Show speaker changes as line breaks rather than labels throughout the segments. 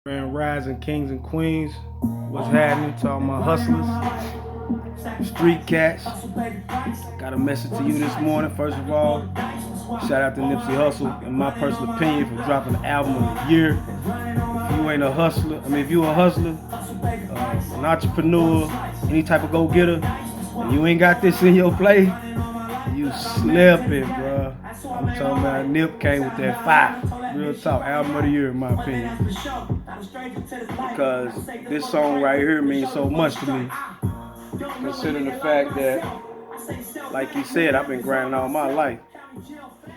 Grand Rising Kings and Queens. What's happening to all my hustlers, street cats? Got a message to you this morning. First of all, shout out to Nipsey Hussle, in my personal opinion, for dropping the album of the year. If you ain't a hustler, if you a hustler, an entrepreneur, any type of go-getter, and you ain't got this in your play, you slipping, bro. I'm talking about Nip came with that fire. Real talk, album of the year, in my opinion. Because this song right here means so much to me. Considering the fact that, like you said, I've been grinding all my life.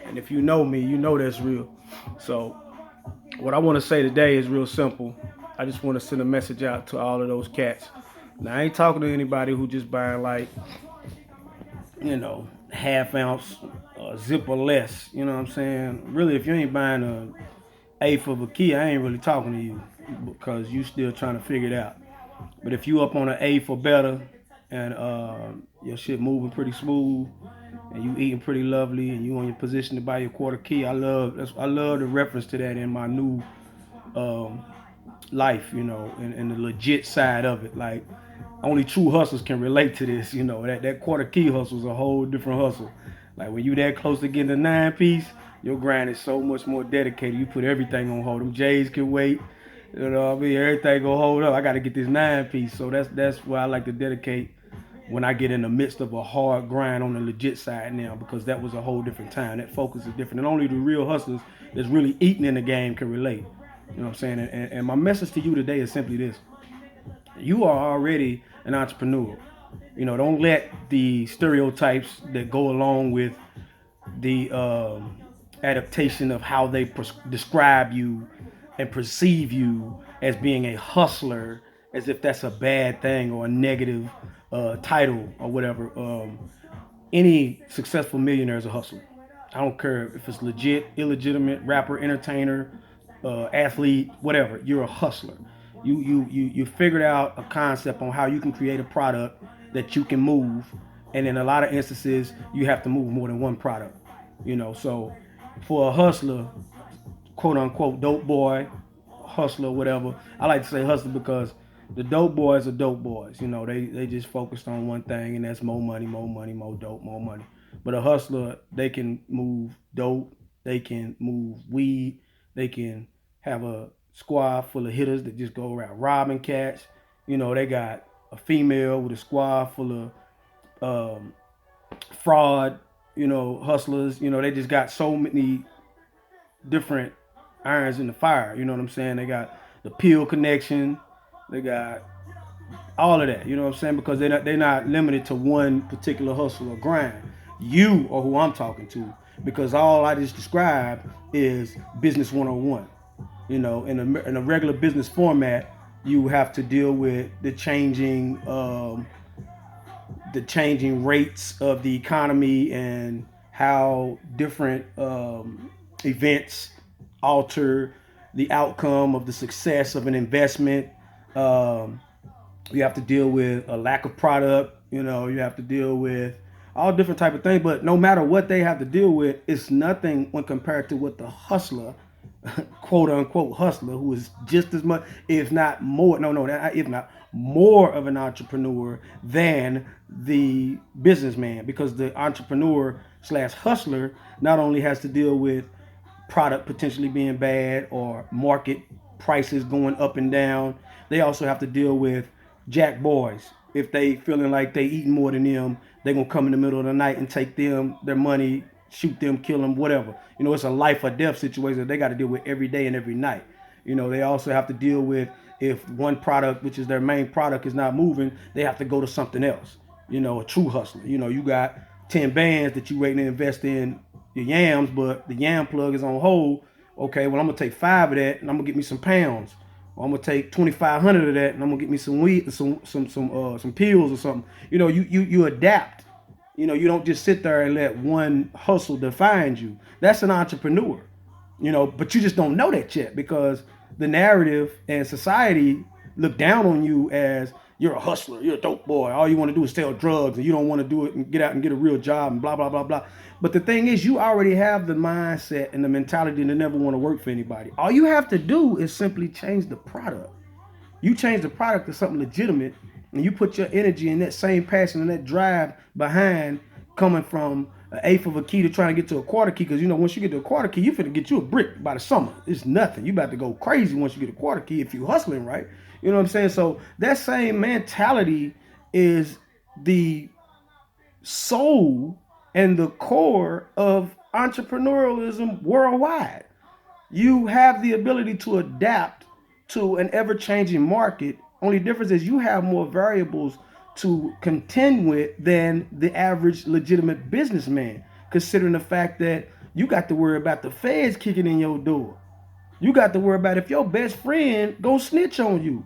And if you know me, you know that's real. So, what I want to say today is real simple. I just want to send a message out to all of those cats. Now, I ain't talking to anybody who just buying like, half ounce zip or less. You know what I'm saying? Really, if you ain't buying an eighth of a key, I ain't really talking to you because you still trying to figure it out. But if you up on an eighth or better and your shit moving pretty smooth and you eating pretty lovely and you on your position to buy your quarter key, I love the reference to that in my new life, and the legit side of it. Like only true hustlers can relate to this, that quarter key hustle is a whole different hustle. Like when you that close to getting a 9-piece, your grind is so much more dedicated. You put everything on hold. Them J's can wait. You know what I mean? Everything go hold up. I got to get this 9-piece. So that's why I like to dedicate when I get in the midst of a hard grind on the legit side now, because that was a whole different time. That focus is different. And only the real hustlers that's really eating in the game can relate. You know what I'm saying? And my message to you today is simply this. You are already an entrepreneur. Don't let the stereotypes that go along with the adaptation of how they describe you and perceive you as being a hustler, as if that's a bad thing or a negative title or whatever. Any successful millionaire is a hustler. I don't care if it's legit, illegitimate, rapper, entertainer, athlete, whatever. You're a hustler. You figured out a concept on how you can create a product that you can move, and in a lot of instances, you have to move more than one product. So for a hustler, quote unquote dope boy, hustler, whatever. I like to say hustler because the dope boys are dope boys. They just focused on one thing, and that's more money, more dope, more money. But a hustler, they can move dope, they can move weed, they can have a squad full of hitters that just go around robbing cats. They got a female with a squad full of fraud, hustlers. They just got so many different irons in the fire. You know what I'm saying? They got the pill connection. They got all of that. You know what I'm saying? Because they're not limited to one particular hustle or grind. You are who I'm talking to, because all I just described is business 101. In a regular business format, you have to deal with the changing rates of the economy and how different events alter the outcome of the success of an investment. You have to deal with a lack of product. You have to deal with all different type of things. But no matter what they have to deal with, it's nothing when compared to what the hustler, quote unquote hustler, who is just as much, if not more, if not more of an entrepreneur than the businessman, because the entrepreneur slash hustler not only has to deal with product potentially being bad or market prices going up and down, they also have to deal with jack boys. If they feeling like they eating more than them, they gonna come in the middle of the night and take them their money, shoot them, kill them, whatever. It's a life or death situation that they got to deal with every day and every night. They also have to deal with, if one product, which is their main product, is not moving, they have to go to something else. A true hustler. You got 10 bands that you waiting to invest in your yams, but the yam plug is on hold. Okay, well, I'm gonna take 5 of that and I'm gonna get me some pounds. Or I'm gonna take 2,500 of that and I'm gonna get me some weed, some pills or something. You adapt. You don't just sit there and let one hustle define you. That's an entrepreneur. But you just don't know that yet, because the narrative and society look down on you as you're a hustler, you're a dope boy. All you want to do is sell drugs, and you don't want to do it and get out and get a real job and blah blah blah blah. But the thing is, you already have the mindset and the mentality to never want to work for anybody. All you have to do is simply change the product. You change the product to something legitimate, and you put your energy and that same passion and that drive behind coming from an eighth of a key to trying to get to a quarter key. Because once you get to a quarter key, you finna get you a brick by the summer. It's nothing. You about to go crazy once you get a quarter key if you hustling right. You know what I'm saying? So that same mentality is the soul and the core of entrepreneurialism worldwide. You have the ability to adapt to an ever-changing market. Only difference is you have more variables to contend with than the average legitimate businessman, considering the fact that you got to worry about the feds kicking in your door. You got to worry about if your best friend go snitch on you.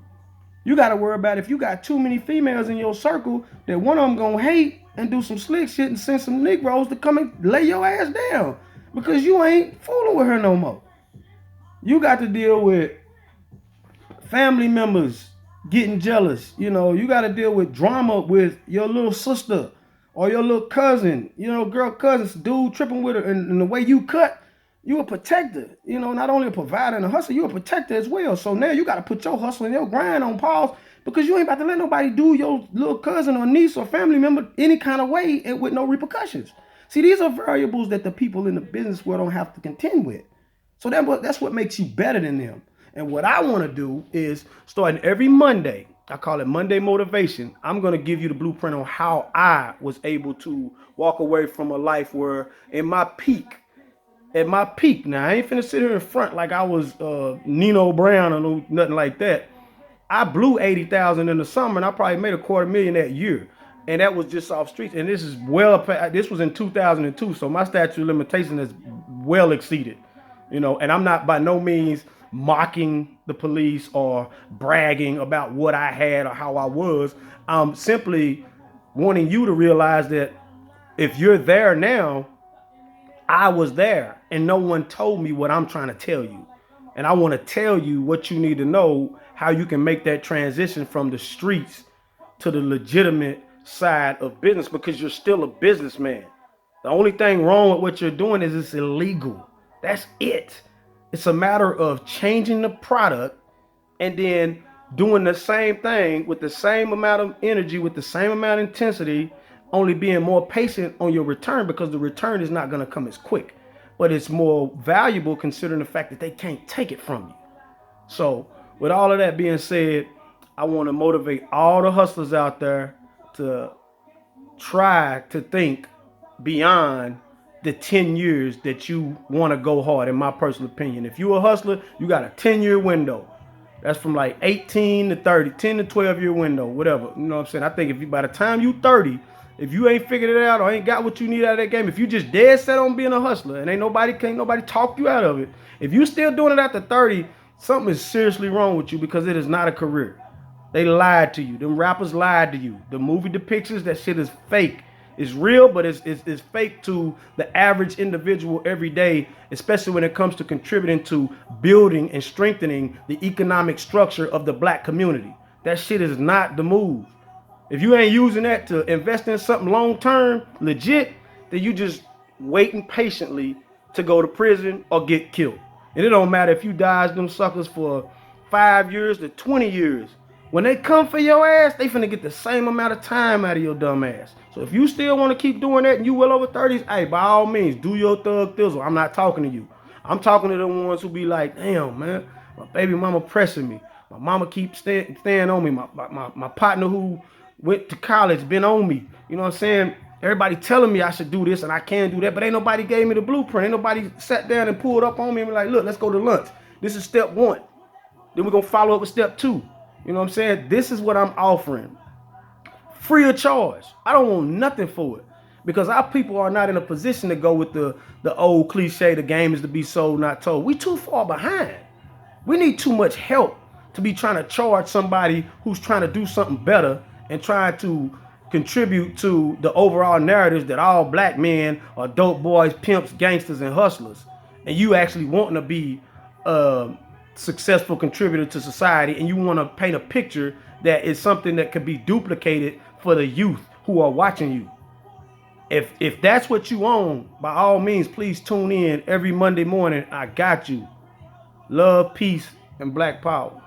You got to worry about if you got too many females in your circle that one of them gonna hate and do some slick shit and send some Negroes to come and lay your ass down because you ain't fooling with her no more. You got to deal with family members getting jealous. You got to deal with drama with your little sister or your little cousin, girl cousins, dude tripping with her, and the way you cut, you a protector, not only a provider and a hustler, you a protector as well. So now you got to put your hustle and your grind on pause because you ain't about to let nobody do your little cousin or niece or family member any kind of way and with no repercussions. See, these are variables that the people in the business world don't have to contend with. So that's what makes you better than them. And what I want to do is, starting every Monday, I call it Monday Motivation, I'm going to give you the blueprint on how I was able to walk away from a life where at my peak, now I ain't finna sit here in front like I was Nino Brown or nothing like that. I blew 80,000 in the summer and I probably made $250,000 that year. And that was just off streets. And this was in 2002. So my statute of limitation is well exceeded, and I'm not by no means mocking the police or bragging about what I had or how I was. I'm simply wanting you to realize that if you're there now, I was there and no one told me what I'm trying to tell you. And I want to tell you what you need to know, how you can make that transition from the streets to the legitimate side of business, because you're still a businessman. The only thing wrong with what you're doing is it's illegal. That's it. It's a matter of changing the product and then doing the same thing with the same amount of energy, with the same amount of intensity, only being more patient on your return, because the return is not going to come as quick, but it's more valuable considering the fact that they can't take it from you. So with all of that being said, I want to motivate all the hustlers out there to try to think beyond the 10 years that you want to go hard, in my personal opinion. If you're a hustler, you got a 10-year window. That's from like 18 to 30, 10 to 12-year window, whatever. You know what I'm saying? I think if you, by the time you 30, if you ain't figured it out or ain't got what you need out of that game, if you just dead set on being a hustler and can't nobody talk you out of it, if you still doing it after 30, something is seriously wrong with you, because it is not a career. They lied to you. Them rappers lied to you. The movie depictions, that shit is fake. It's real, but it's fake to the average individual every day, especially when it comes to contributing to building and strengthening the economic structure of the black community. That shit is not the move. If you ain't using that to invest in something long-term, legit, then you just waiting patiently to go to prison or get killed. And it don't matter if you dodge them suckers for 5 years to 20 years. When they come for your ass, they finna get the same amount of time out of your dumb ass. So if you still want to keep doing that and you well over 30s, hey, by all means, do your thug thizzle. I'm not talking to you. I'm talking to the ones who be like, damn, man, my baby mama pressing me. My mama keeps staying on me. My partner who went to college been on me. You know what I'm saying? Everybody telling me I should do this and I can do that, but ain't nobody gave me the blueprint. Ain't nobody sat down and pulled up on me and be like, look, let's go to lunch. This is step 1. Then we're going to follow up with step 2. You know what I'm saying? This is what I'm offering. Free of charge. I don't want nothing for it, because our people are not in a position to go with the old cliche, the game is to be sold, not told. We too far behind. We need too much help to be trying to charge somebody who's trying to do something better and trying to contribute to the overall narratives that all black men are dope boys, pimps, gangsters, and hustlers. And you actually wanting to be successful contributor to society, and you want to paint a picture that is something that could be duplicated for the youth who are watching you. If that's what you own, by all means, please tune in every Monday morning. I got you. Love, peace, and Black Power.